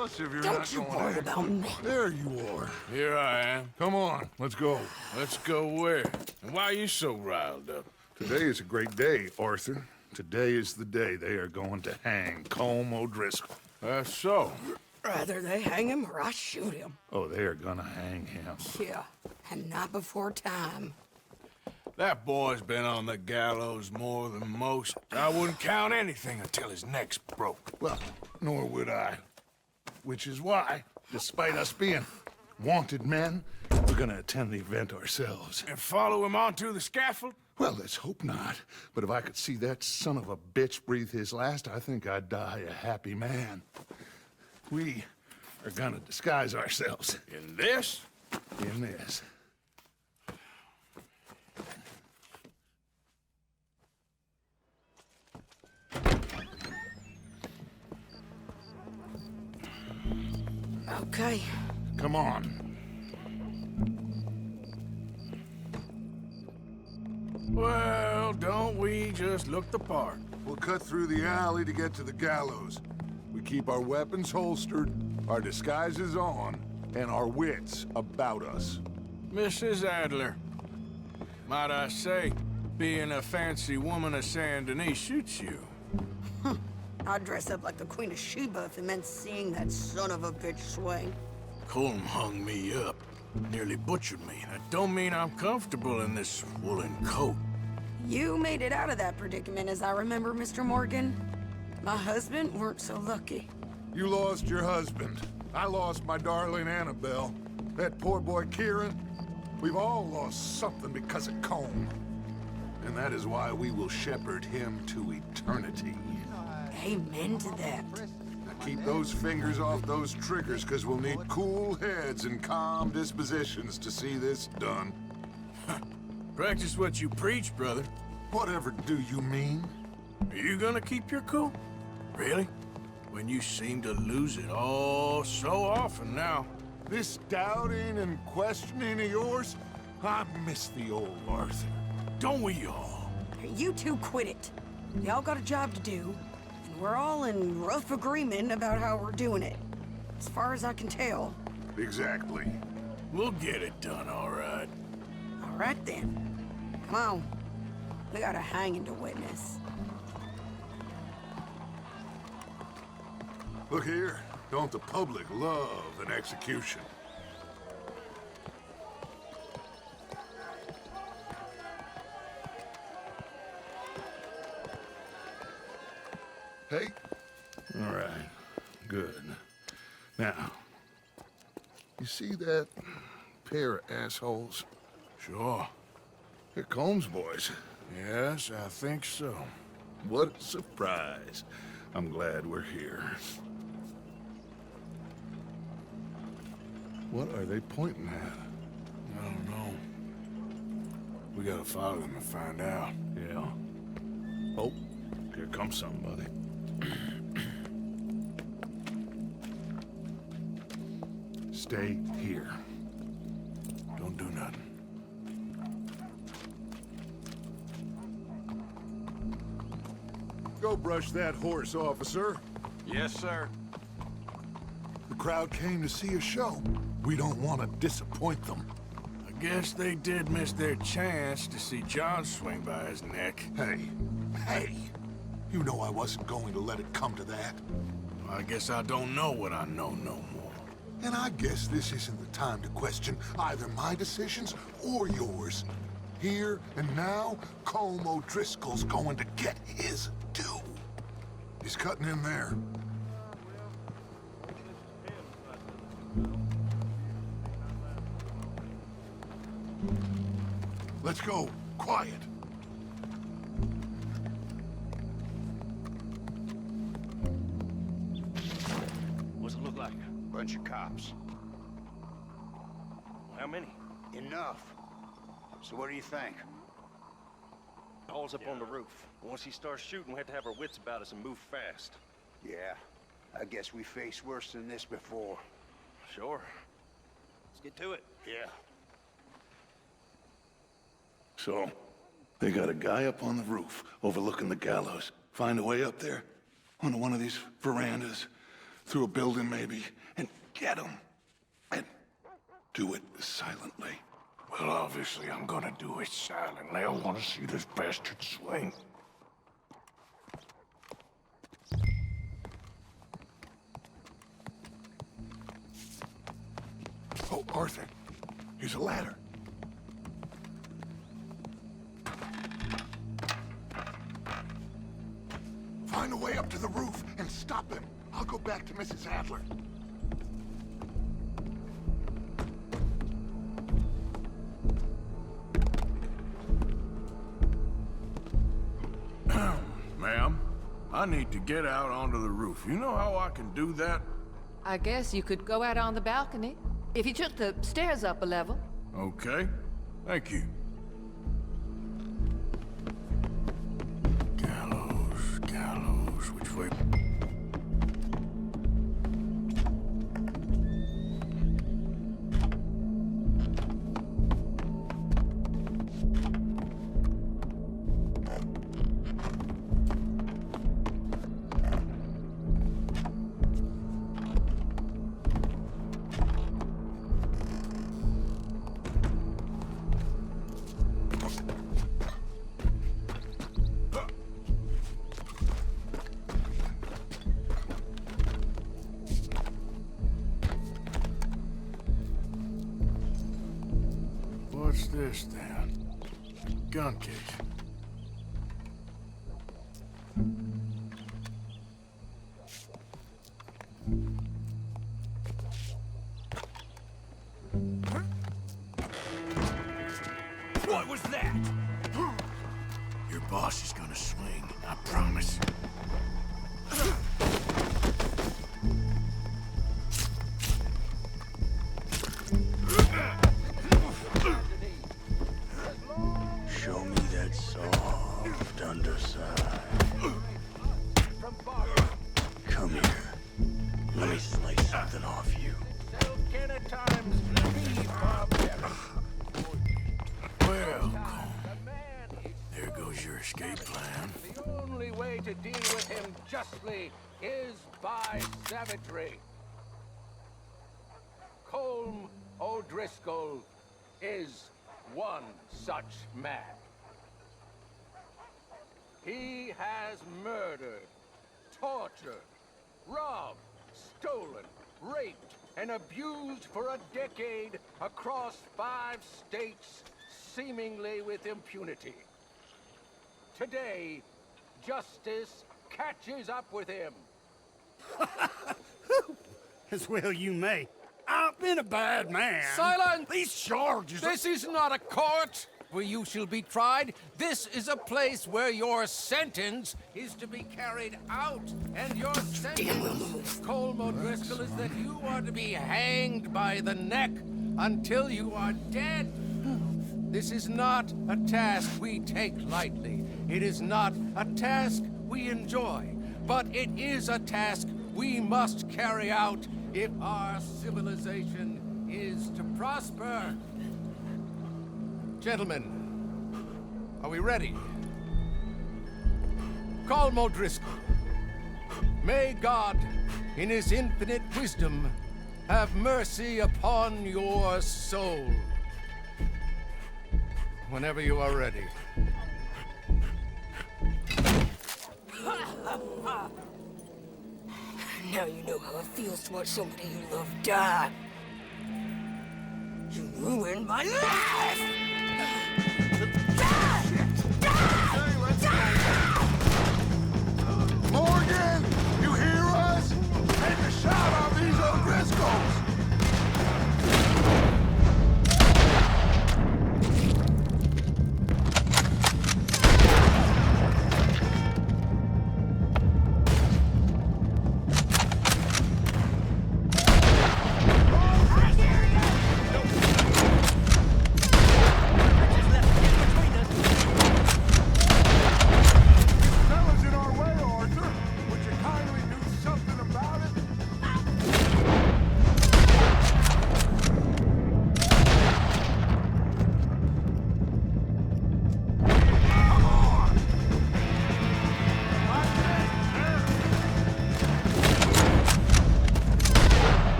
Plus, if you're Don't not you going worry to... about me. There you are. Here I am. Come on, let's go. Let's go where? And why are you so riled up? Today is a great day, Arthur. Today is the day they are going to hang Colm O'Driscoll. That's so. Rather they hang him or I shoot him. Oh, they are gonna hang him. Yeah, and not before time. That boy's been on the gallows more than most. I wouldn't count anything until his neck's broke. Well, nor would I. Which is why, despite us being wanted men, we're gonna attend the event ourselves. And follow him onto the scaffold? Well, let's hope not. But if I could see that son of a bitch breathe his last, I think I'd die a happy man. We are gonna disguise ourselves. In this? In this. Okay. Come on. Well, don't we just look the part? We'll cut through the alley to get to the gallows. We keep our weapons holstered, our disguises on, and our wits about us. Mrs. Adler, might I say, being a fancy woman of Saint Denis shoots you. I'd dress up like the Queen of Sheba if it meant seeing that son of a bitch swing. Colm hung me up, nearly butchered me. That don't mean I'm comfortable in this woolen coat. You made it out of that predicament, as I remember, Mr. Morgan. My husband weren't so lucky. You lost your husband. I lost my darling Annabelle. That poor boy Kieran. We've all lost something because of Colm. And that is why we will shepherd him to eternity. Amen to that. Now keep those fingers off those triggers, because we'll need cool heads and calm dispositions to see this done. Practice what you preach, brother. Whatever do you mean? Are you gonna keep your cool? Really? When you seem to lose it all so often now. This doubting and questioning of yours? I miss the old Arthur. Don't we all? You two quit it. Y'all got a job to do, and we're all in rough agreement about how we're doing it. As far as I can tell. Exactly. We'll get it done, all right. All right then. Come on. We got a hanging to witness. Look here. Don't the public love an execution? Hey? All right. Good. Now, you see that pair of assholes? Sure. They're Colm's boys. Yes, I think so. What a surprise. I'm glad we're here. What are they pointing at? I don't know. We gotta follow them and find out. Yeah. Oh, here comes somebody. Stay here. Don't do nothing. Go brush that horse, officer. Yes, sir. The crowd came to see a show. We don't want to disappoint them. I guess they did miss their chance to see John swing by his neck. Hey, you know I wasn't going to let it come to that. I guess I don't know what I know no more. And I guess this isn't the time to question either my decisions or yours. Here and now, Colm O'Driscoll's going to get his due. He's cutting in there. Let's go. Quiet. What's it look like? Bunch of cops. How many? Enough. So what do you think? Paul's up on the roof. Once he starts shooting, we have to have our wits about us and move fast. Yeah, I guess we faced worse than this before. Sure. Let's get to it. Yeah. So, they got a guy up on the roof overlooking the gallows. Find a way up there onto one of these verandas. through a building maybe, and get him. And do it silently. Well, obviously I'm gonna do it silently. I want to see this bastard swing. Oh, Arthur, here's a ladder. Find a way up to the roof and stop him. I'll go back to Mrs. Adler. Ma'am, I need to get out onto the roof. You know how I can do that? I guess you could go out on the balcony. If you took the stairs up a level. Okay. Thank you. Gallows, which way? What's this, then? Gun case. What was that? Your boss is gonna swing, I promise. Show me that soft underside. Come here. Let me slice something off you. Well, Colm, there goes your escape plan. The only way to deal with him justly is by savagery. Colm O'Driscoll is one such man. He has murdered, tortured, robbed, stolen, raped, and abused for a decade across 5 states, seemingly with impunity. Today, justice catches up with him. As well you may. I've been a bad man. Silence! These charges... This is not a court where you shall be tried. This is a place where your sentence is to be carried out. And your sentence, Colm O'Driscoll, is that you are to be hanged by the neck until you are dead. This is not a task we take lightly. It is not a task we enjoy. But it is a task we must carry out if our civilization is to prosper. Gentlemen, are we ready? Colm O'Driscoll, may God, in his infinite wisdom, have mercy upon your soul. Whenever you are ready. Now you know how it feels to watch somebody you love die. You ruined my life! Morgan, you hear us? Take a shot on these O'Driscolls!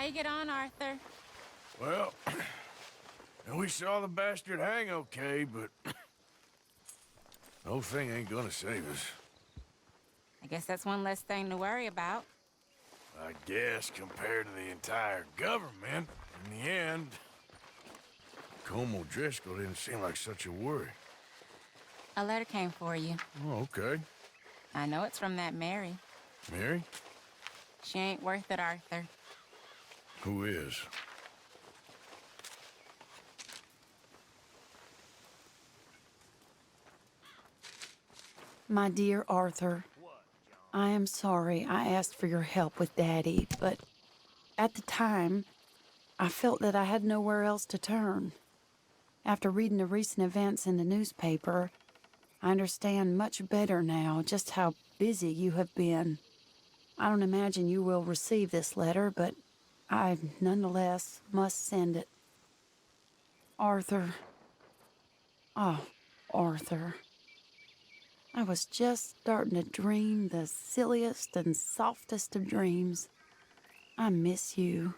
you get on, Arthur? Well, we saw the bastard hang okay, but the whole thing ain't gonna save us. I guess that's one less thing to worry about. I guess compared to the entire government, in the end, Colm O'Driscoll didn't seem like such a worry. A letter came for you. Oh, okay. I know it's from that Mary. Mary? She ain't worth it, Arthur. Who is? My dear Arthur, I am sorry I asked for your help with Daddy, but at the time, I felt that I had nowhere else to turn. After reading the recent events in the newspaper, I understand much better now just how busy you have been. I don't imagine you will receive this letter, but I nonetheless must send it. Arthur. Oh, Arthur. I was just starting to dream the silliest and softest of dreams. I miss you,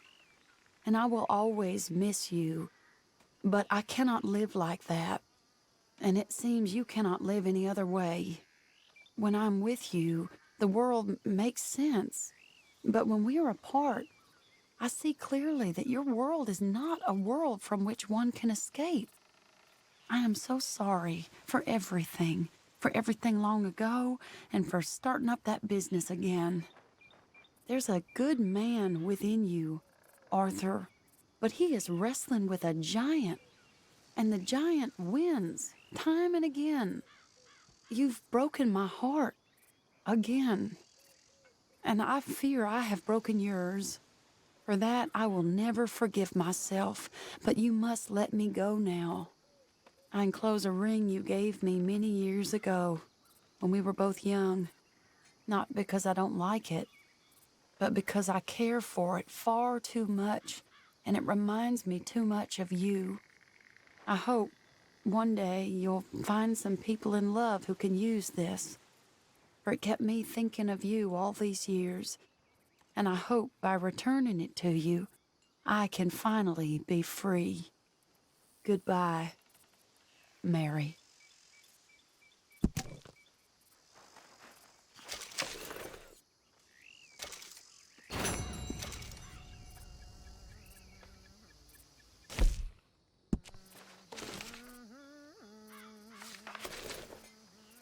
and I will always miss you, but I cannot live like that, and it seems you cannot live any other way. When I'm with you, the world makes sense, but when we are apart, I see clearly that your world is not a world from which one can escape. I am so sorry for everything long ago, and for starting up that business again. There's a good man within you, Arthur, but he is wrestling with a giant, and the giant wins time and again. You've broken my heart again, and I fear I have broken yours. For that, I will never forgive myself, but you must let me go now. I enclose a ring you gave me many years ago, when we were both young, not because I don't like it, but because I care for it far too much, and it reminds me too much of you. I hope one day you'll find some people in love who can use this, for it kept me thinking of you all these years, and I hope by returning it to you, I can finally be free. Goodbye, Mary.